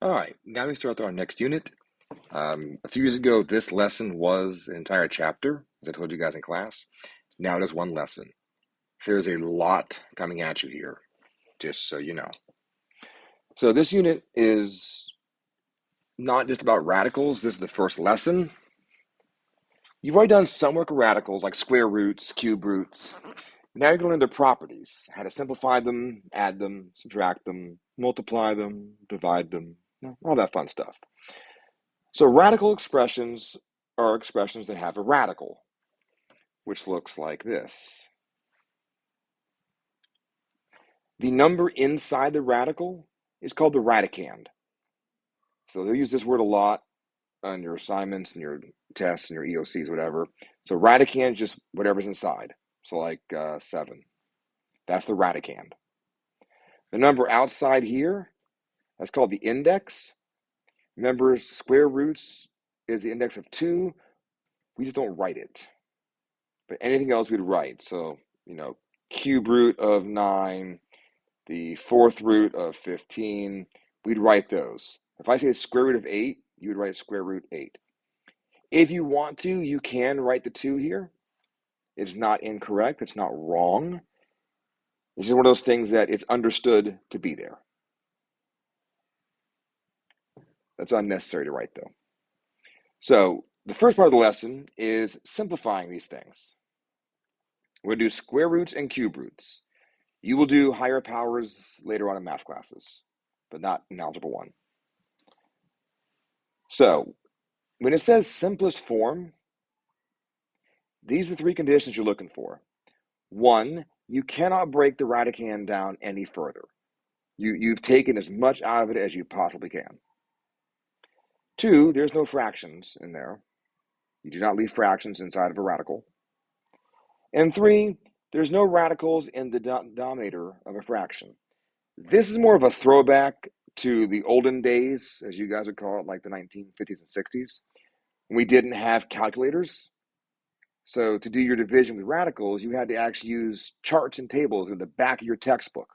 All right, now we start our next unit. A few years ago, this lesson was an entire chapter, as I told you guys in class. Now it is one lesson. There's a lot coming at you here, just so you know. So this unit is not just about radicals. This is the first lesson. You've already done some work with radicals, like square roots, cube roots. Now you're going to learn their properties, how to simplify them, add them, subtract them, multiply them, divide them, all that fun stuff. So radical expressions are expressions that have a radical, which looks like this. The number inside the radical is called the radicand. So they'll use this word a lot on your assignments and your tests and your EOCs, whatever. So radicand is just whatever's inside. So like 7. That's the radicand. The number outside here, that's called the index. Remember, square roots is the index of 2. We just don't write it. But anything else we'd write. So, cube root of 9, the fourth root of 15, we'd write those. If I say square root of 8, you would write square root 8. If you want to, you can write the 2 here. It's not incorrect. It's not wrong. This is one of those things that it's understood to be there. That's unnecessary to write, though. So the first part of the lesson is simplifying these things. We're going to do square roots and cube roots. You will do higher powers later on in math classes, but not in Algebra 1. So when it says simplest form, these are the 3 conditions you're looking for. 1, you cannot break the radicand down any further. You've taken as much out of it as you possibly can. 2, there's no fractions in there. You do not leave fractions inside of a radical. And 3, there's no radicals in the denominator of a fraction. This is more of a throwback to the olden days, as you guys would call it, like the 1950s and 60s, when we didn't have calculators. So to do your division with radicals, you had to actually use charts and tables in the back of your textbook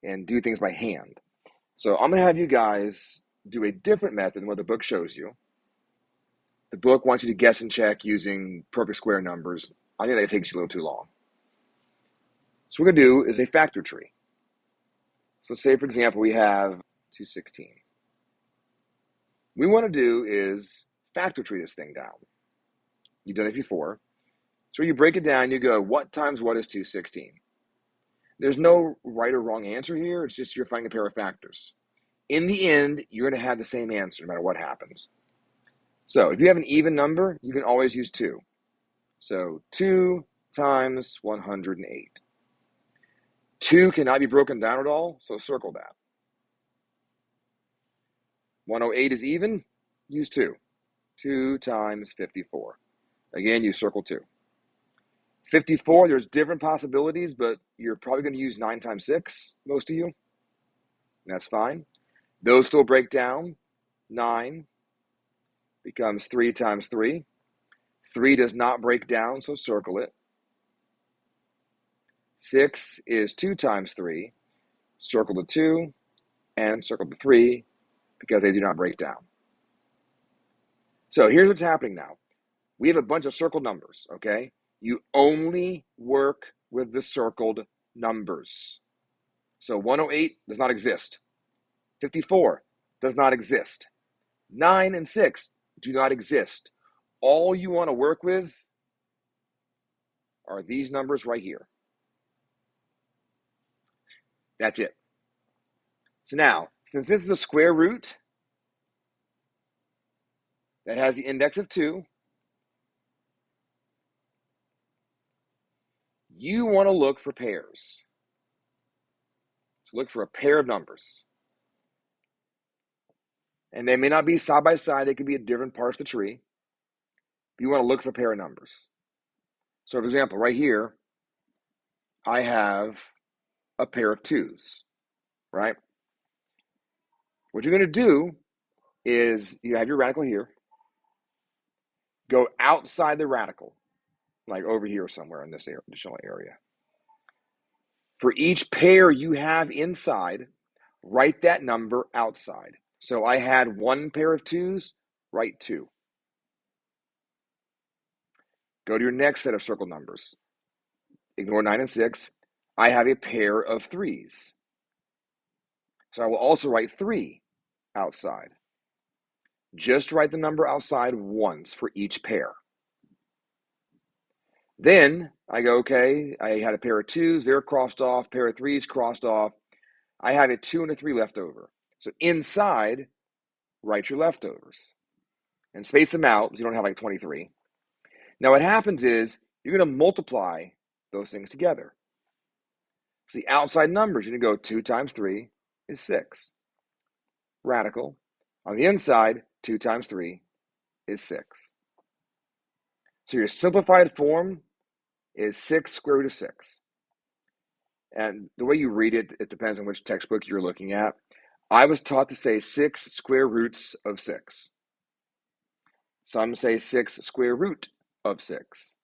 and do things by hand. So I'm going to have you guys do a different method than what the book shows you. The book wants you to guess and check using perfect square numbers. I think that takes you a little too long. So what we're going to do is a factor tree. So say, for example, we have 216. What we want to do is factor tree this thing down. You've done it before. So you break it down, you go, what times what is 216? There's no right or wrong answer here. It's just you're finding a pair of factors. In the end, you're going to have the same answer no matter what happens. So if you have an even number, you can always use 2. So 2 times 108. 2 cannot be broken down at all, so circle that. 108 is even, use 2. 2 times 54. Again, you circle 2. 54, there's different possibilities, but you're probably going to use 9 times 6, most of you. And that's fine. Those still break down. 9 becomes 3 times 3. 3 does not break down, so circle it. 6 is 2 times 3. Circle the 2 and circle the 3 because they do not break down. So here's what's happening now. We have a bunch of circled numbers, okay? You only work with the circled numbers. So 108 does not exist. 54 does not exist. 9 and 6 do not exist. All you want to work with are these numbers right here. That's it. So now, since this is a square root that has the index of 2, you want to look for pairs. So look for a pair of numbers. And they may not be side by side. They could be at different parts of the tree. But you want to look for a pair of numbers. So for example, right here, I have a pair of 2s, right? What you're going to do is you have your radical here. Go outside the radical, like over here somewhere in this additional area. For each pair you have inside, write that number outside. So I had one pair of 2s, write 2. Go to your next set of circle numbers. Ignore 9 and 6. I have a pair of 3s. So I will also write 3 outside. Just write the number outside once for each pair. Then I go, okay, I had a pair of 2s, they're crossed off, pair of 3s crossed off. I have a 2 and a 3 left over. So inside, write your leftovers and space them out so you don't have like 23. Now what happens is you're going to multiply those things together. So the outside numbers, you're going to go 2 times 3 is 6. Radical. On the inside, 2 times 3 is 6. So your simplified form is 6 square root of 6. And the way you read it, it depends on which textbook you're looking at. I was taught to say 6 square roots of 6. Some say 6 square root of 6.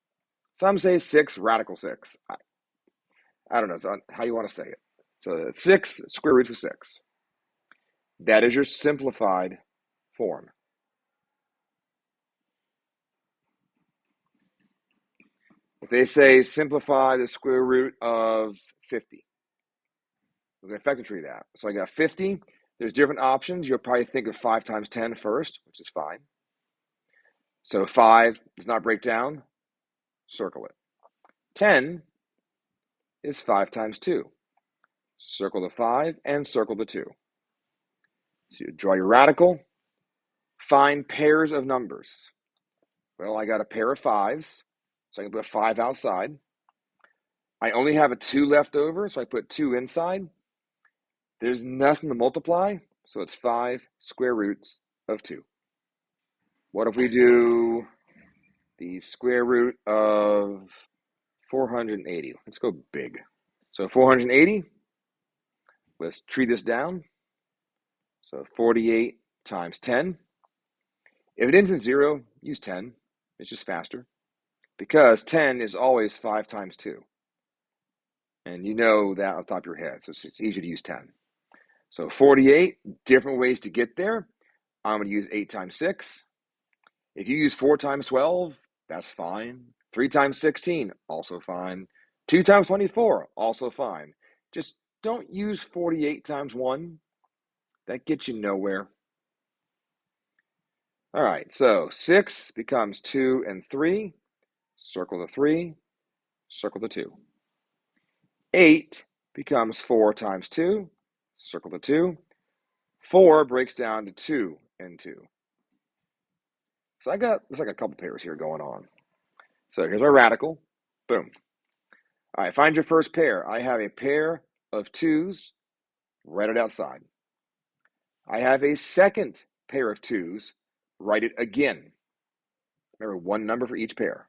Some say 6 radical 6. I don't know. It's how you want to say it. So 6 square roots of 6. That is your simplified form. If they say simplify the square root of 50, we're going to factor tree that. So I got 50. There's different options. You'll probably think of 5 times 10 first, which is fine. So 5 does not break down. Circle it. 10 is 5 times 2. Circle the 5 and circle the 2. So you draw your radical. Find pairs of numbers. Well, I got a pair of 5s, so I can put 5 outside. I only have a 2 left over, so I put 2 inside. There's nothing to multiply, so it's 5 square roots of 2. What if we do the square root of 480? Let's go big. So 480, let's tree this down. So 48 times 10. If it ends in 0, use 10. It's just faster. Because 10 is always 5 times 2. And you know that on top of your head, so it's easy to use 10. So 48, different ways to get there. I'm going to use 8 times 6. If you use 4 times 12, that's fine. 3 times 16, also fine. 2 times 24, also fine. Just don't use 48 times 1. That gets you nowhere. All right, so 6 becomes 2 and 3. Circle the 3, circle the 2. 8 becomes 4 times 2. Circle the 2. 4 breaks down to 2 and 2. So there's like a couple pairs here going on. So here's our radical. Boom. All right, find your first pair. I have a pair of 2s. Write it outside. I have a second pair of 2s. Write it again. Remember, one number for each pair.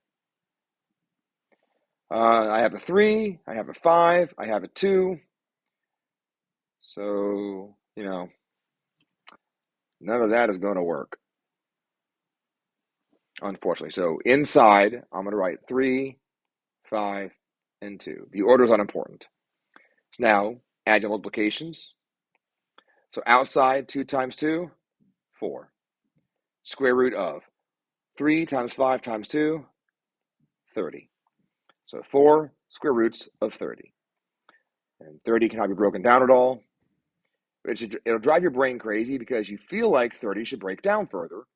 I have a 3. I have a 5. I have a 2. So, none of that is going to work, unfortunately. So inside, I'm going to write 3, 5, and 2. The order is unimportant. So now, add your multiplications. So outside, 2 times 2, 4. Square root of 3 times 5 times 2, 30. So 4 square roots of 30. And 30 cannot be broken down at all. It'll drive your brain crazy because you feel like 30 should break down further.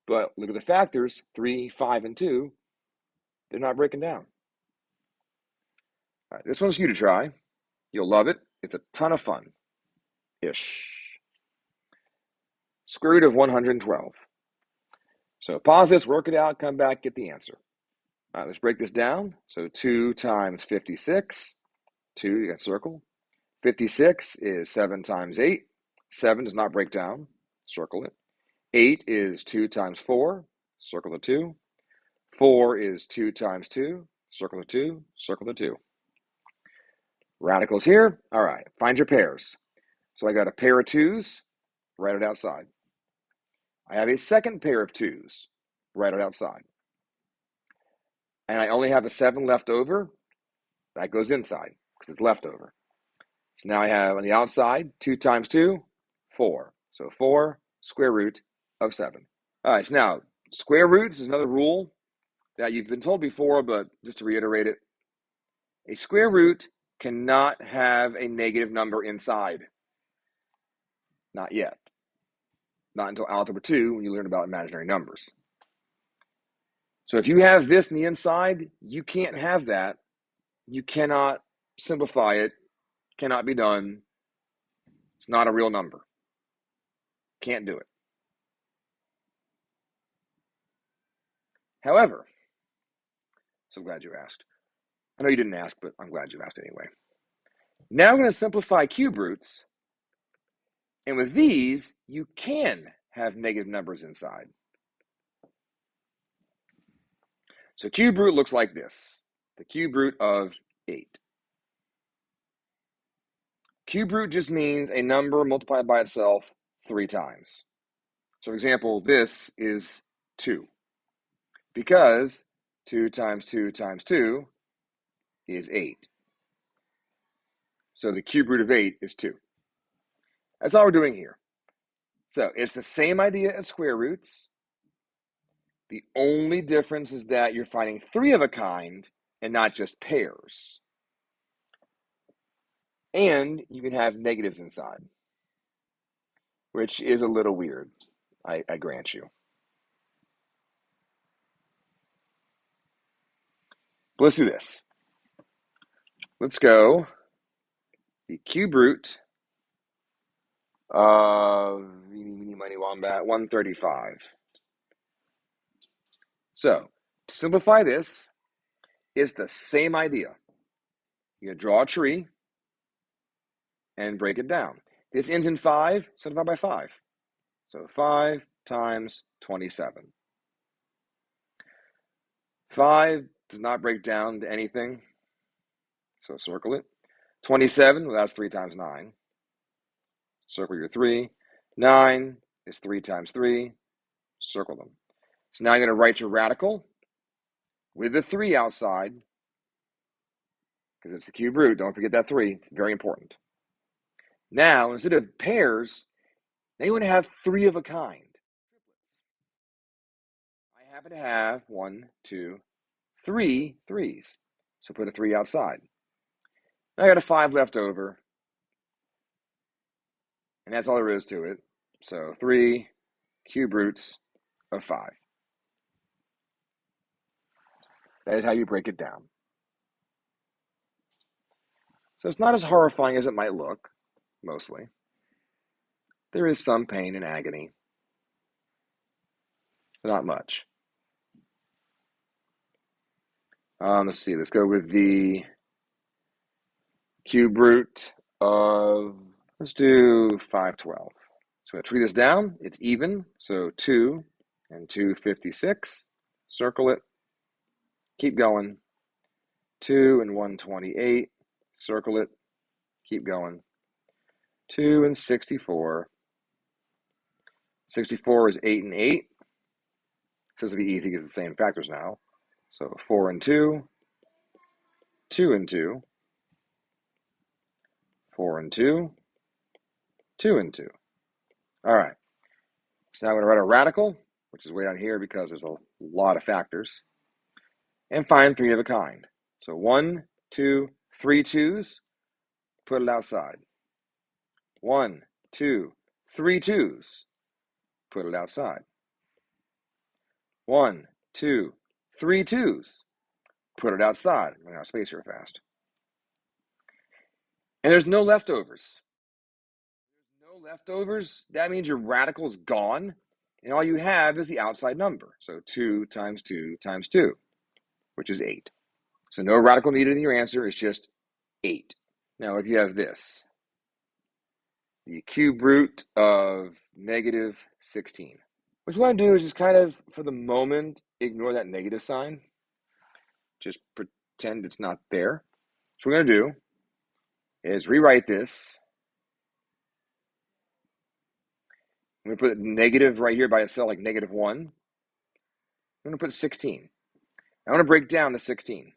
But look at the factors, 3, 5, and 2. They're not breaking down. All right, this one's for you to try. You'll love it. It's a ton of fun-ish. Square root of 112. So pause this, work it out, come back, get the answer. All right, let's break this down. So 2 times 56. 2, you got circle. 56 is 7 times 8. 7 does not break down. Circle it. 8 is 2 times 4. Circle the 2. 4 is 2 times 2. Circle the 2. Circle the 2. Radicals here. All right, find your pairs. So I got a pair of 2s. Write it outside. I have a second pair of 2s. Write it outside. And I only have a 7 left over. That goes inside because it's leftover. So now I have on the outside 2 times 2, 4. So 4 square root of 7. All right, so now square roots is another rule that you've been told before, but just to reiterate it, a square root cannot have a negative number inside. Not yet. Not until Algebra 2 when you learn about imaginary numbers. So if you have this in the inside, you can't have that. You cannot simplify it. Cannot be done. It's not a real number. Can't do it. However, so glad you asked. I know you didn't ask, but I'm glad you asked anyway. Now I'm going to simplify cube roots. And with these, you can have negative numbers inside. So cube root looks like this. The cube root of 8. Cube root just means a number multiplied by itself 3 times. So for example, this is 2. Because 2 times 2 times 2 is 8. So the cube root of 8 is 2. That's all we're doing here. So it's the same idea as square roots. The only difference is that you're finding 3 of a kind and not just pairs. And you can have negatives inside, which is a little weird, I grant you. But let's do this. Let's go the cube root of 135. So to simplify this, it's the same idea. You draw a tree and break it down. This ends in 5, so divide by 5. So 5 times 27. 5 does not break down to anything, so circle it. 27, well, that's 3 times 9. Circle your 3. 9 is 3 times 3. Circle them. So now you're going to write your radical with the 3 outside, because it's the cube root. Don't forget that 3. It's very important. Now, instead of pairs, now you want to have 3 of a kind. I happen to have 1, 2, 3 threes. So put a 3 outside. Now I got a 5 left over. And that's all there is to it. So 3 cube roots of 5. That is how you break it down. So it's not as horrifying as it might look, mostly. There is some pain and agony, but not much. Let's see, let's go with the cube root of, let's do 512. So to treat this down, it's even, so 2 and 256, circle it, keep going, 2 and 128, circle it, keep going, 2 and 64, 64 is 8 and 8, so this will be easy because it's the same factors now, so 4 and 2, 2 and 2, 4 and 2, 2 and 2. All right, so now I'm going to write a radical, which is way down here because there's a lot of factors, and find 3 of a kind. So 1, 2, 3 2's, put it outside. 1, 2, 3 2's, put it outside. 1, 2, 3 2's, put it outside. I'm going to space here fast. And there's no leftovers. There's no leftovers. That means your radical is gone, and all you have is the outside number. So 2 times 2 times 2, which is 8. So no radical needed in your answer. It's just 8. Now, if you have this, the cube root of negative 16. What you want to do is just kind of, for the moment, ignore that negative sign. Just pretend it's not there. So what we're going to do is rewrite this. I'm going to put negative right here by itself, like negative 1. I'm going to put 16. I want to break down the 16.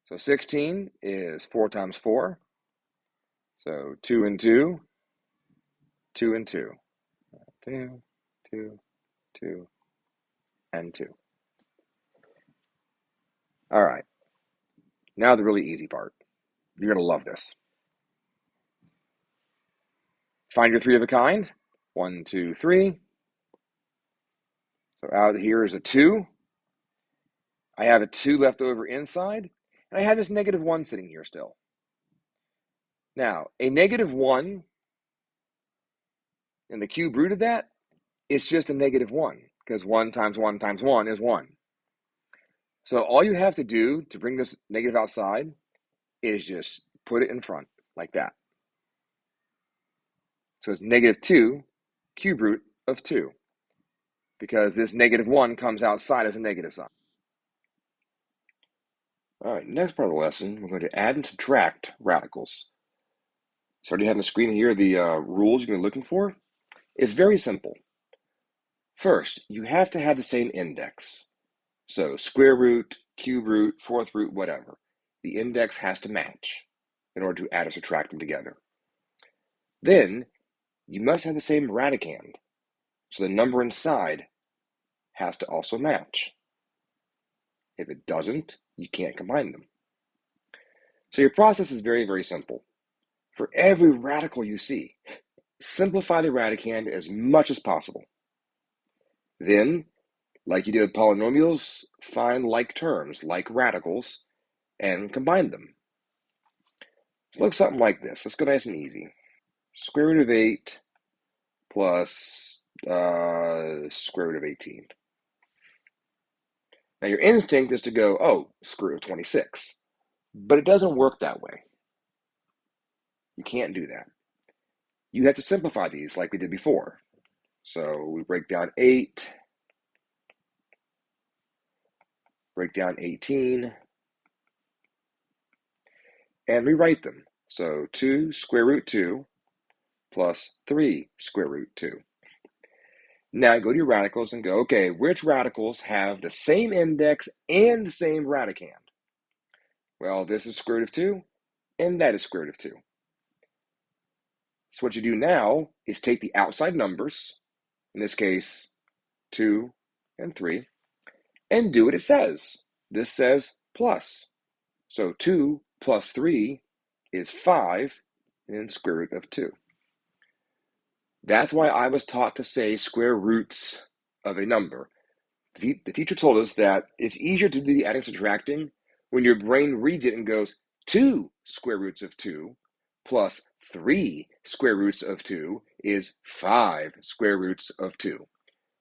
So 16 is 4 times 4. So 2 and 2, 2 and 2. 2, 2, 2, and 2. All right. Now the really easy part. You're going to love this. Find your 3 of a kind. 1, 2, 3. So out here is a 2. I have a 2 left over inside, and I have this negative 1 sitting here still. Now, a negative 1 and the cube root of that is just a negative 1, because 1 times 1 times 1 is 1. So all you have to do to bring this negative outside is just put it in front, like that. So it's negative 2 cube root of 2, because this negative 1 comes outside as a negative sign. All right, next part of the lesson, we're going to add and subtract radicals. So already have on the screen here the rules you're looking for. It's very simple. First, you have to have the same index. So square root, cube root, fourth root, whatever. The index has to match in order to add or subtract them together. Then, you must have the same radicand. So the number inside has to also match. If it doesn't, you can't combine them. So your process is very, very simple. For every radical you see, simplify the radicand as much as possible. Then, like you did with polynomials, find like terms, like radicals, and combine them. So it looks something like this. Let's go nice and easy. Square root of 8 plus square root of 18. Now your instinct is to go, oh, square root of 26. But it doesn't work that way. You can't do that. You have to simplify these like we did before. So we break down 8, break down 18, and rewrite them. So 2 square root 2 plus 3 square root 2. Now go to your radicals and go, okay, which radicals have the same index and the same radicand? Well, this is square root of 2, and that is square root of 2. So what you do now is take the outside numbers, in this case 2 and 3, and do what it says. This says plus. So 2 plus 3 is 5, and then square root of 2. That's why I was taught to say square roots of a number. The teacher told us that it's easier to do the adding and subtracting when your brain reads it and goes 2 square roots of 2 plus 3 square roots of 2 is 5 square roots of 2.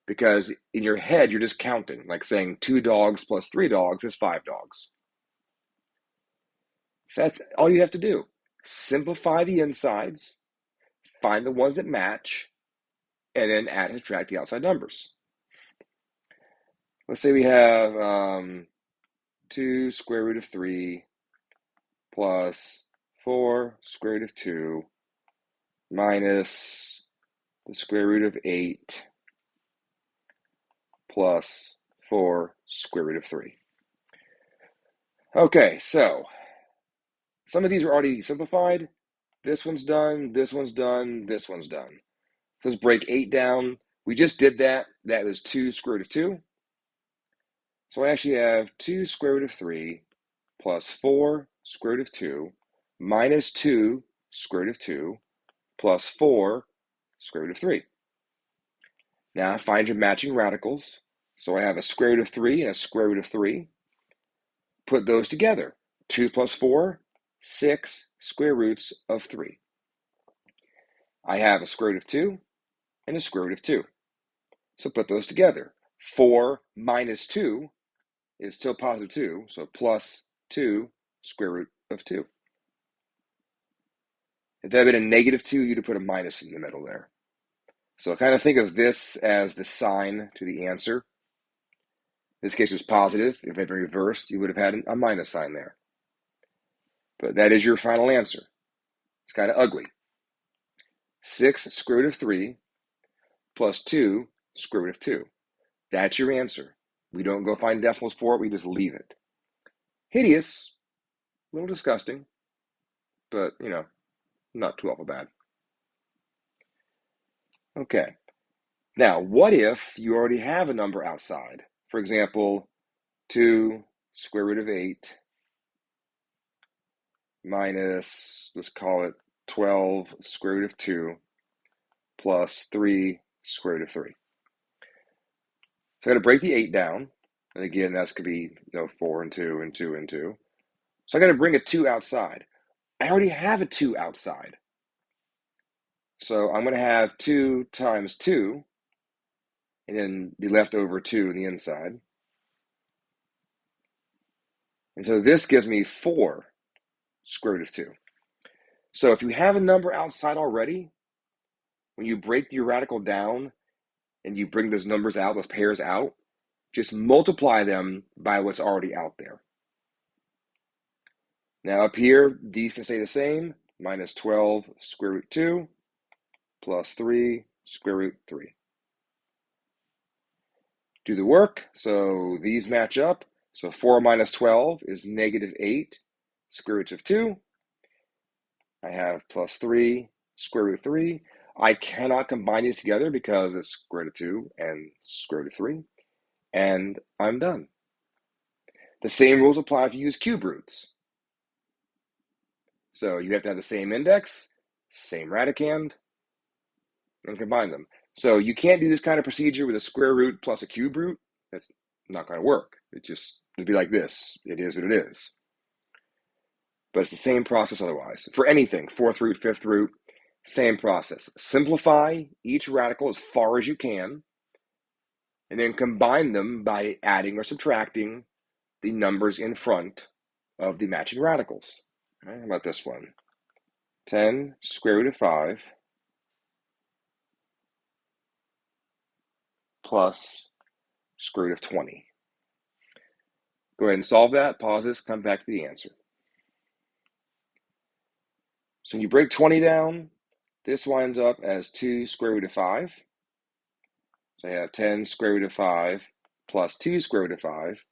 Because in your head, you're just counting, like saying 2 dogs plus 3 dogs is 5 dogs. So that's all you have to do. Simplify the insides, find the ones that match, and then add and subtract the outside numbers. Let's say we have 2 square root of 3 plus 4 square root of 2 minus the square root of 8 plus 4 square root of 3. Okay, so some of these are already simplified. This one's done, this one's done, this one's done. Let's break 8 down. We just did that. That was 2 square root of 2. So I actually have 2 square root of 3 plus 4 square root of 2 minus 2 square root of 2 plus 4 square root of 3. Now find your matching radicals. So I have a square root of 3 and a square root of 3. Put those together. 2 plus 4, 6 square roots of 3. I have a square root of 2 and a square root of 2. So put those together. 4 minus 2 is still positive 2, so plus 2 square root of 2. If that had been a negative 2, you'd have put a minus in the middle there. So kind of think of this as the sign to the answer. In this case, it was positive. If it had been reversed, you would have had a minus sign there. But that is your final answer. It's kind of ugly. 6 square root of 3 plus 2 square root of 2. That's your answer. We don't go find decimals for it. We just leave it. Hideous. A little disgusting. But, not too awful bad. Okay. Now, what if you already have a number outside? For example, 2 square root of 8 minus, let's call it 12 square root of 2 plus 3 square root of 3. So I got to break the 8 down. And again, that's going to be 4 and 2 and 2 and 2. So I got to bring a 2 outside. I already have a 2 outside. So I'm going to have 2 times 2, and then the leftover 2 on the inside. And so this gives me 4 square root of 2. So if you have a number outside already, when you break your radical down and you bring those numbers out, those pairs out, just multiply them by what's already out there. Now up here, these can stay the same, minus 12 square root 2 plus 3 square root 3. Do the work, so these match up. So 4 minus 12 is negative 8 square roots of 2. I have plus 3 square root of 3. I cannot combine these together because it's square root of 2 and square root of 3. And I'm done. The same rules apply if you use cube roots. So you have to have the same index, same radicand, and combine them. So you can't do this kind of procedure with a square root plus a cube root. That's not going to work. It'd be like this. It is what it is. But it's the same process otherwise. For anything, fourth root, fifth root, same process. Simplify each radical as far as you can, and then combine them by adding or subtracting the numbers in front of the matching radicals. All right, how about this one? 10 square root of 5 plus square root of 20. Go ahead and solve that, pause this, come back to the answer. So when you break 20 down, this winds up as 2 square root of 5. So I have 10 square root of 5 plus 2 square root of 5.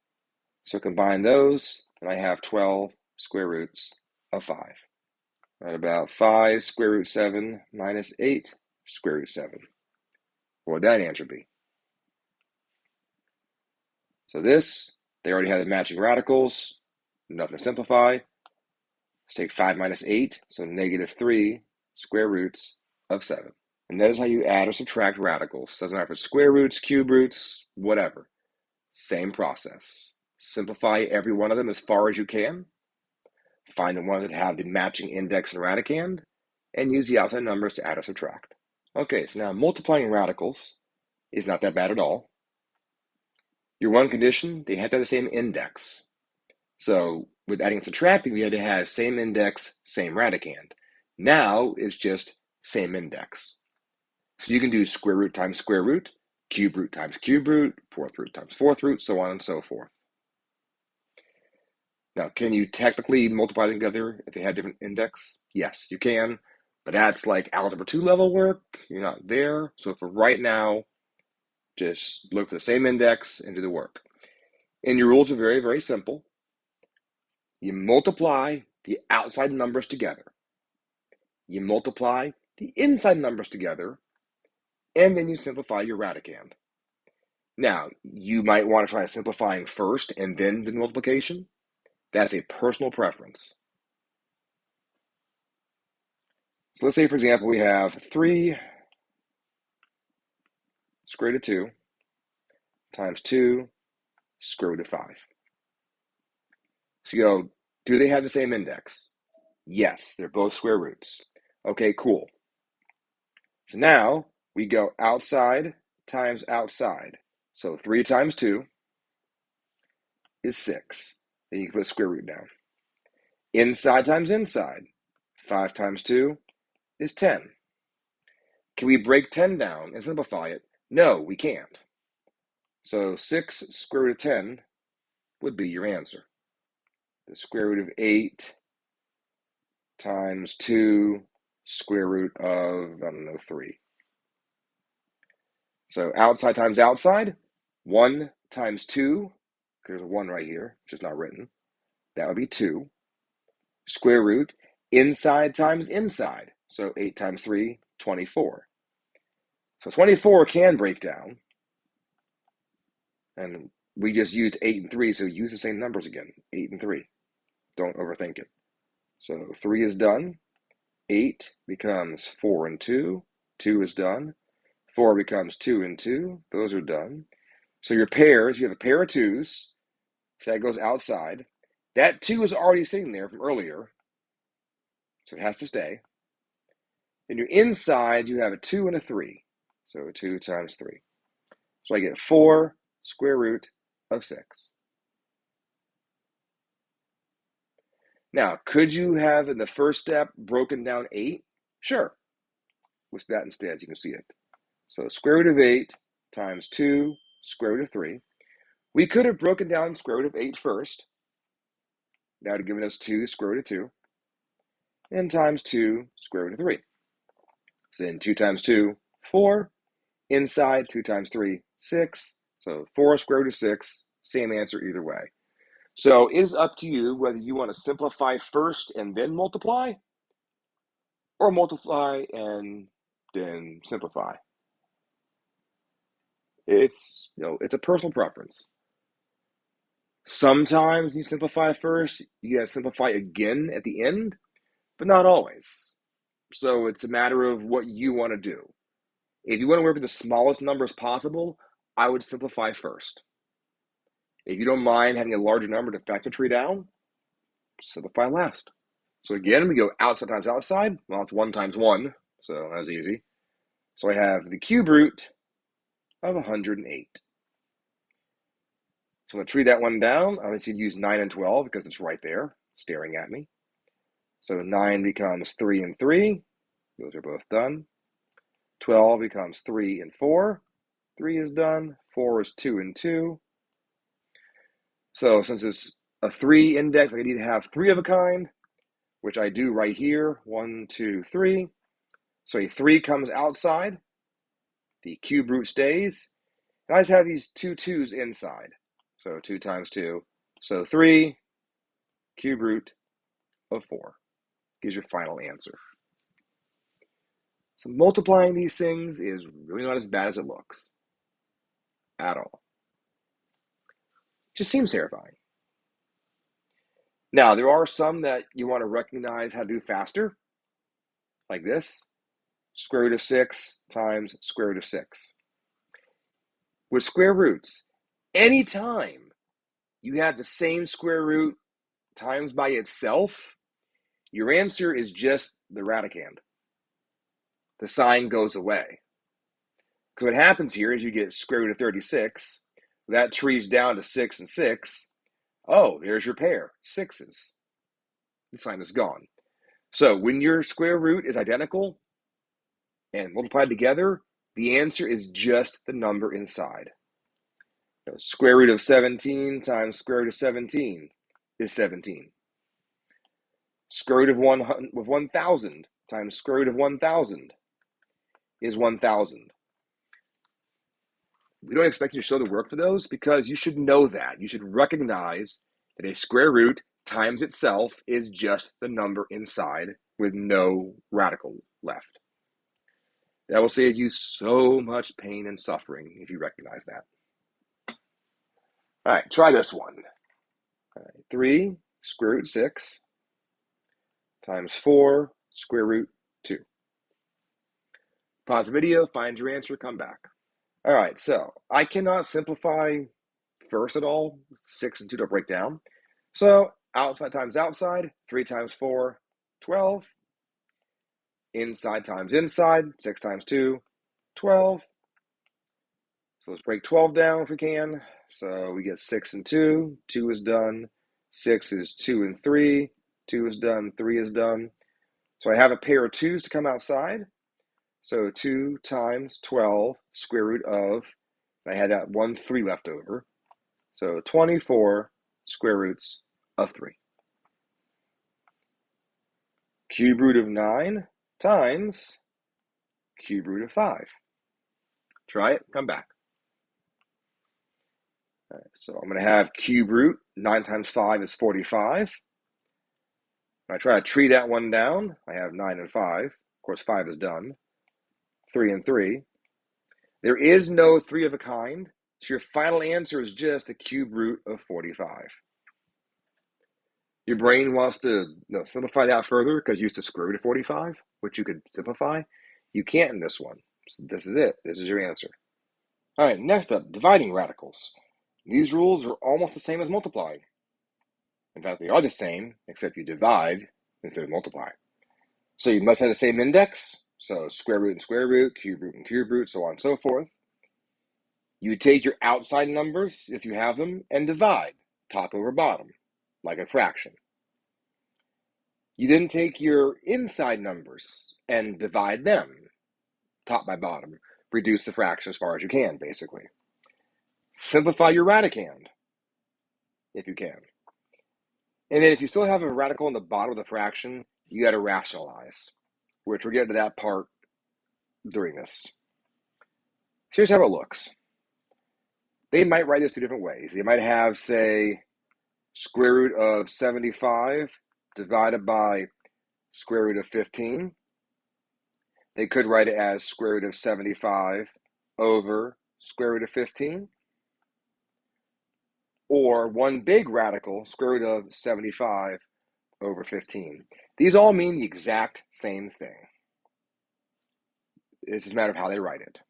So combine those, and I have 12 square roots of 5. At about 5 square root 7 minus 8 square root 7. What would that answer be? So this, they already had the matching radicals. Nothing to simplify. Let's take 5 minus 8, so negative 3 square roots of 7. And that is how you add or subtract radicals. Doesn't matter if it's square roots, cube roots, whatever. Same process. Simplify every one of them as far as you can. Find the ones that have the matching index and radicand, and use the outside numbers to add or subtract. Okay, so now multiplying radicals is not that bad at all. Your one condition, they have to have the same index. So with adding and subtracting, we had to have same index, same radicand. Now it's just same index. So you can do square root times square root, cube root times cube root, fourth root times fourth root, so on and so forth. Now, can you technically multiply them together if they had different index? Yes, you can, but that's like algebra 2 level work. You're not there. So for right now, just look for the same index and do the work. And your rules are very, very simple. You multiply the outside numbers together. You multiply the inside numbers together, and then you simplify your radicand. Now, you might want to try simplifying first and then do the multiplication. That's a personal preference. So let's say, for example, we have 3 square root of 2 times 2 square root of 5. So you go, do they have the same index? Yes, they're both square roots. Okay, cool. So now we go outside times outside. So 3 times 2 is 6. Then you can put a square root down. Inside times inside. 5 times 2 is 10. Can we break 10 down and simplify it? No, we can't. So 6 square root of 10 would be your answer. The square root of 8 times 2 square root of, 3. So outside times outside, 1 times 2, there's a 1 right here, which is not written. That would be 2. Square root, inside times inside. So 8 times 3, 24. So 24 can break down. And we just used 8 and 3, so use the same numbers again. 8 and 3. Don't overthink it. So 3 is done. 8 becomes 4 and 2. 2 is done. 4 becomes 2 and 2. Those are done. So your pairs, you have a pair of 2s. So that goes outside. That 2 is already sitting there from earlier. So it has to stay. And your inside, you have a 2 and a 3. So 2 times 3. So I get 4 square root of 6. Now, could you have in the first step broken down 8? Sure. Let's do that instead. You can see it. So square root of 8 times 2 square root of 3. We could have broken down square root of 8 first. That would have given us 2 square root of 2. And times 2 square root of 3. So then 2 times 2, 4. Inside, 2 times 3, 6. So 4 square root of 6. Same answer either way. So it is up to you whether you want to simplify first and then multiply, or multiply and then simplify. It's a personal preference. Sometimes you simplify first, you gotta simplify again at the end, but not always. So it's a matter of what you want to do. If you want to work with the smallest numbers possible, I would simplify first. If you don't mind having a larger number to factor tree down, simplify last. So again, we go outside times outside. Well, it's 1 times 1, so that's easy. So I have the cube root of 108. So I'm going to tree that one down. I obviously use 9 and 12 because it's right there, staring at me. So 9 becomes 3 and 3. Those are both done. 12 becomes 3 and 4. 3 is done. 4 is 2 and 2. So since it's a 3 index, I need to have 3 of a kind, which I do right here. 1, 2, 3. So a 3 comes outside. The cube root stays. And I just have these two 2's inside. So 2 times 2. So 3 cube root of 4 gives your final answer. So multiplying these things is really not as bad as it looks. At all. Just seems terrifying. Now, there are some that you want to recognize how to do faster. Like this. Square root of 6 times square root of 6. With square roots, anytime you have the same square root times by itself, your answer is just the radicand. The sign goes away. Because what happens here is you get square root of 36. That trees down to 6 and 6. Oh, there's your pair, 6's. The sign is gone. So when your square root is identical and multiplied together, the answer is just the number inside. Square root of 17 times square root of 17 is 17. Square root of 1,000 times square root of 1,000 is 1,000. We don't expect you to show the work for those because you should know that. You should recognize that a square root times itself is just the number inside with no radical left. That will save you so much pain and suffering if you recognize that. All right, try this one. All right, 3 square root 6 times 4 square root 2. Pause the video, find your answer, come back. All right, so I cannot simplify first at all. 6 and 2 don't break down. So outside times outside, 3 times 4, 12. Inside times inside, 6 times 2, 12. So let's break 12 down if we can. So we get 6 and 2. 2 is done. 6 is 2 and 3. 2 is done. 3 is done. So I have a pair of 2's to come outside. So 2 times 12 square root of, I had that 1 3 left over. So 24 square roots of 3. Cube root of 9 times cube root of 5. Try it, come back. All right, so I'm going to have cube root. 9 times 5 is 45. When I try to tree that one down, I have 9 and 5. Of course, 5 is done. 3 and 3. There is no 3 of a kind, so your final answer is just the cube root of 45. Your brain wants to simplify that further because you used to square root of 45, which you could simplify. You can't in this one. So this is it. This is your answer. All right, next up, dividing radicals. These rules are almost the same as multiplying. In fact, they are the same, except you divide instead of multiply. So you must have the same index, so square root and square root, cube root and cube root, so on and so forth. You take your outside numbers, if you have them, and divide, top over bottom, like a fraction. You then take your inside numbers and divide them, top by bottom. Reduce the fraction as far as you can, basically. Simplify your radicand, if you can. And then if you still have a radical in the bottom of the fraction, you got to rationalize, which we'll get to that part during this. Here's how it looks. They might write this 2 different ways. They might have, say, square root of 75 divided by square root of 15. They could write it as square root of 75 over square root of 15. Or one big radical, square root of 75 over 15. These all mean the exact same thing. It's just a matter of how they write it.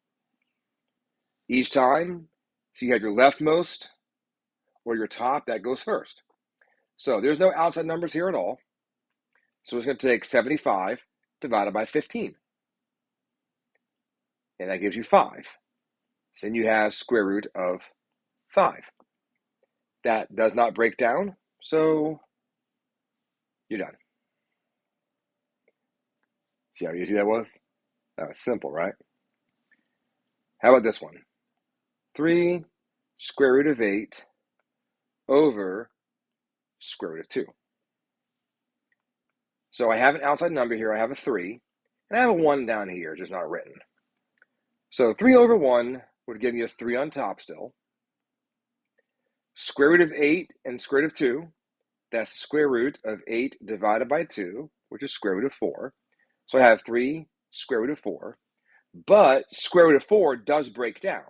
Each time, so you have your leftmost or your top, that goes first. So there's no outside numbers here at all. So it's going to take 75 divided by 15. And that gives you 5. So then you have square root of 5. That does not break down, so you're done. See how easy that was? That was simple, right? How about this one? 3 square root of 8 over square root of 2. So I have an outside number here. I have a 3. And I have a 1 down here, just not written. So 3 over 1 would give me a 3 on top still. Square root of 8 and square root of 2. That's the square root of 8 divided by 2, which is square root of 4. So I have 3 square root of 4. But square root of 4 does break down.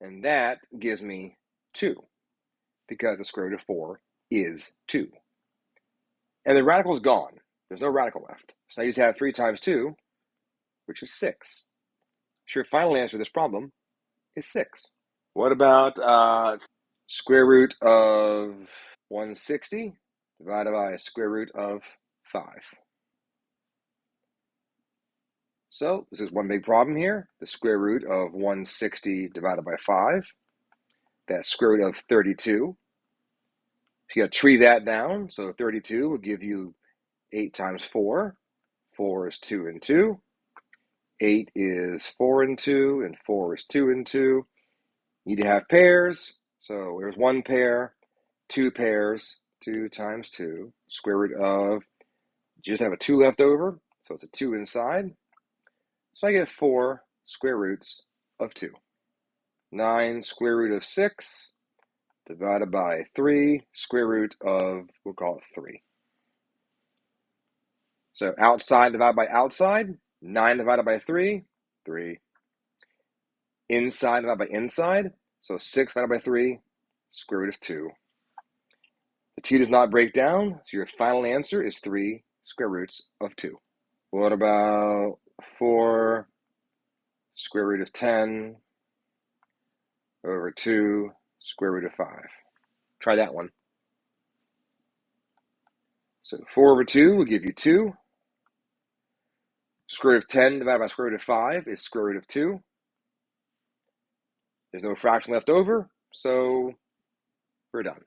And that gives me 2, because the square root of 4 is 2. And the radical is gone. There's no radical left. So now you just have 3 times 2, which is 6. So your final answer to this problem is 6. What about square root of 160 divided by square root of 5? So this is one big problem here. The square root of 160 divided by 5. That's square root of 32. So you got to tree that down. So 32 will give you 8 times 4. 4 is 2 and 2. 8 is 4 and 2, and 4 is 2 and 2. You need to have pairs. So there's 1 pair, 2 pairs, 2 times 2. Square root of, you just have a 2 left over, so it's a 2 inside. So I get 4 square roots of 2. 9 square root of 6 divided by 3 square root of, we'll call it 3. So outside divided by outside, 9 divided by 3, 3. Inside divided by inside, so 6 divided by 3, square root of 2. The 2 does not break down, so your final answer is 3 square roots of 2. What about 4 square root of 10 over 2 square root of 5? Try that one. So 4 over 2 will give you 2. Square root of 10 divided by square root of 5 is square root of 2. There's no fraction left over, so we're done.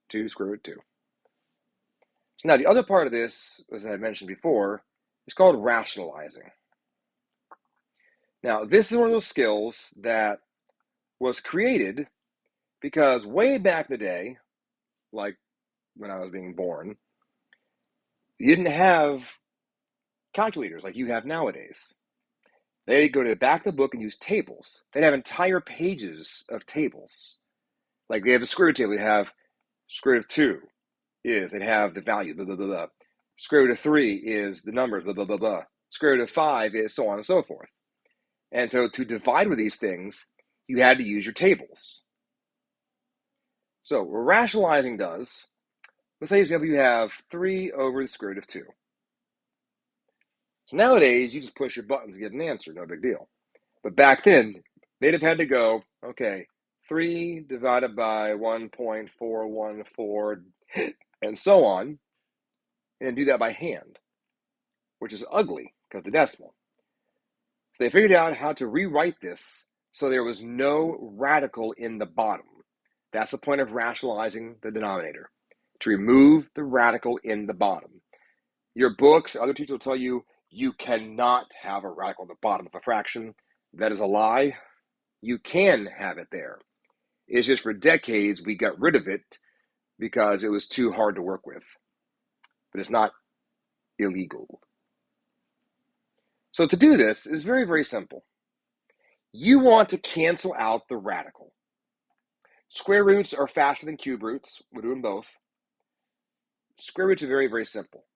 2 square root 2. So now the other part of this, as I mentioned before, is called rationalizing. Now this is one of those skills that was created because way back in the day, like when I was being born, you didn't have calculators like you have nowadays. They'd go to the back of the book and use tables. They'd have entire pages of tables. Like they have a square root table. They'd have square root of 2 is, they'd have the value, blah, blah, blah, blah. Square root of 3 is the numbers, blah, blah, blah, blah. Square root of 5 is so on and so forth. And so to divide with these things, you had to use your tables. So what rationalizing does, let's say, for example, you have 3 over the square root of 2. So nowadays, you just push your buttons to get an answer, no big deal. But back then, they'd have had to go, okay, 3 divided by 1.414, and so on, and do that by hand, which is ugly because the decimal. So they figured out how to rewrite this so there was no radical in the bottom. That's the point of rationalizing the denominator, to remove the radical in the bottom. Your books, other teachers will tell you, you cannot have a radical at the bottom of a fraction. That is a lie. You can have it there. It's just for decades we got rid of it because it was too hard to work with. But it's not illegal. So to do this is very, very simple. You want to cancel out the radical. Square roots are faster than cube roots. We're doing both. Square roots are very, very simple.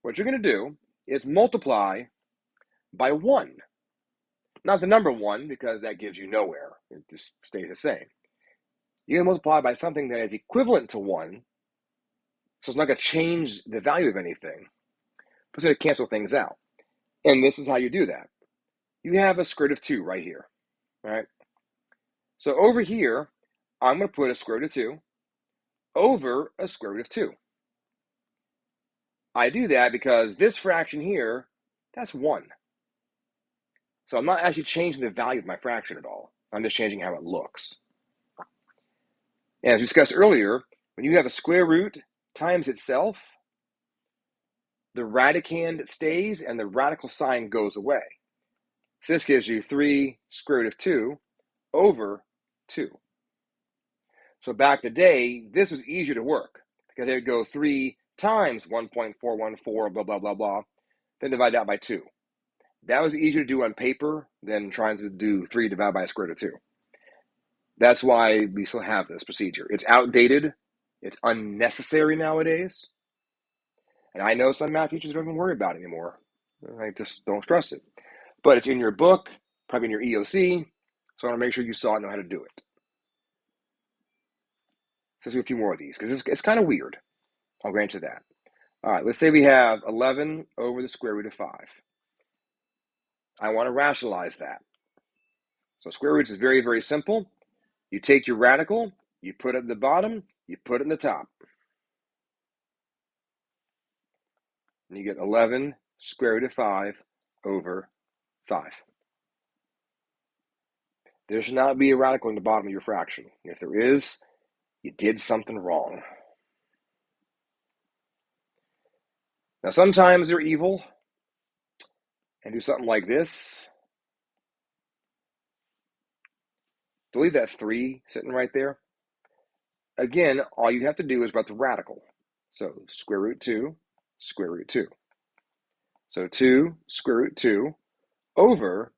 What you're going to do is multiply by 1. Not the number 1, because that gives you nowhere. It just stays the same. You're going to multiply by something that is equivalent to 1, so it's not going to change the value of anything. It's going to cancel things out. And this is how you do that. You have a square root of 2 right here. All right? So over here, I'm going to put a square root of 2 over a square root of 2. I do that because this fraction here, that's 1. So I'm not actually changing the value of my fraction at all. I'm just changing how it looks. And as we discussed earlier, when you have a square root times itself, the radicand stays and the radical sign goes away. So this gives you 3 square root of 2 over 2. So back in the day, this was easier to work because they would go 3 times 1.414, blah, blah, blah, blah, then divide that by 2. That was easier to do on paper than trying to do 3 divided by a square root of 2. That's why we still have this procedure. It's outdated. It's unnecessary nowadays. And I know some math teachers don't even worry about it anymore. I just don't stress it. But it's in your book, probably in your EOC, so I want to make sure you saw it and know how to do it. So let's do a few more of these, because it's kind of weird. I'll grant you that. All right, let's say we have 11 over the square root of 5. I want to rationalize that. So square roots is very, very simple. You take your radical, you put it at the bottom, you put it in the top. And you get 11 square root of 5 over 5. There should not be a radical in the bottom of your fraction. If there is, you did something wrong. Now, sometimes they're evil and do something like this. To leave that 3 sitting right there. Again, all you have to do is about the radical. So square root 2, square root 2. So 2 square root 2 over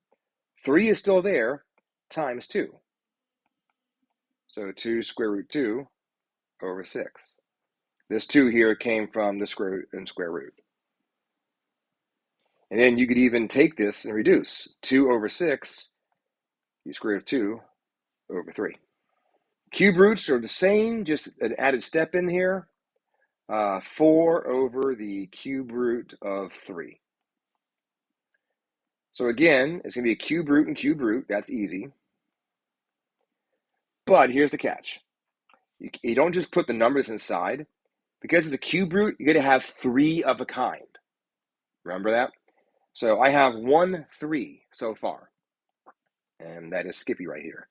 3 is still there times 2. So 2 square root 2 over 6. This 2 here came from the square root and square root. And then you could even take this and reduce. 2 over 6, you square root of 2 over 3. Cube roots are the same, just an added step in here. 4 over the cube root of 3. So again, it's going to be a cube root and cube root. That's easy. But here's the catch. You don't just put the numbers inside. Because it's a cube root, you're going to have 3 of a kind. Remember that? So I have 1 3 so far. And that is Skippy right here.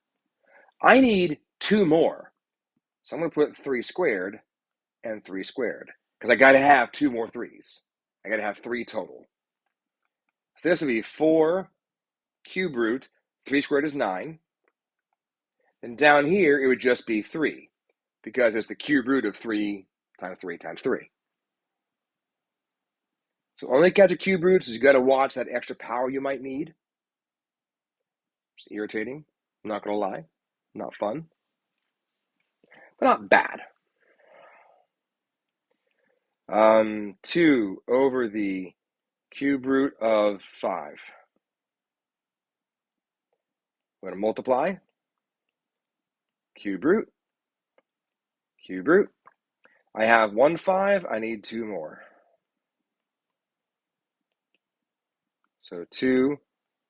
I need 2 more. So I'm going to put 3 squared and 3 squared. Because I got to have 2 more 3s. I got to have 3 total. So this would be 4 cube root. 3 squared is 9. And down here, it would just be 3. Because it's the cube root of 3 times 3 times 3. So only catch a cube roots is you got to watch that extra power you might need. It's irritating. I'm not going to lie. Not fun. But not bad. 2 over the cube root of 5. I'm going to multiply, cube root, cube root. I have 1 5, I need 2 more. So 2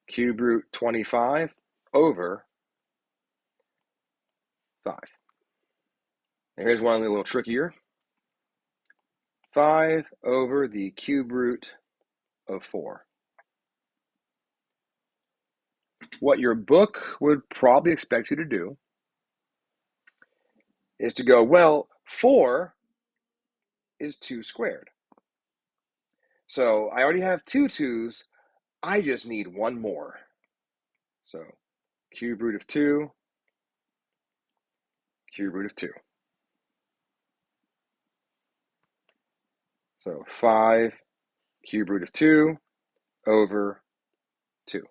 cube root 25 over 5. And here's one a little trickier. 5 over the cube root of 4. What your book would probably expect you to do is to go, well, 4 is 2 squared. So I already have 2 2's, I just need 1 more. So cube root of 2, cube root of 2. So 5 cube root of 2 over 2.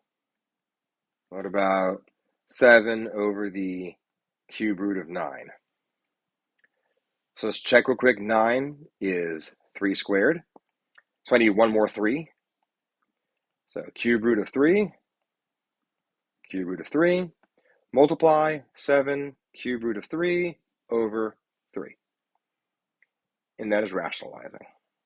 What about 7 over the cube root of 9? So let's check real quick. 9 is 3 squared. So I need 1 more 3. So cube root of 3, cube root of 3, multiply 7 cube root of 3 over 3. And that is rationalizing.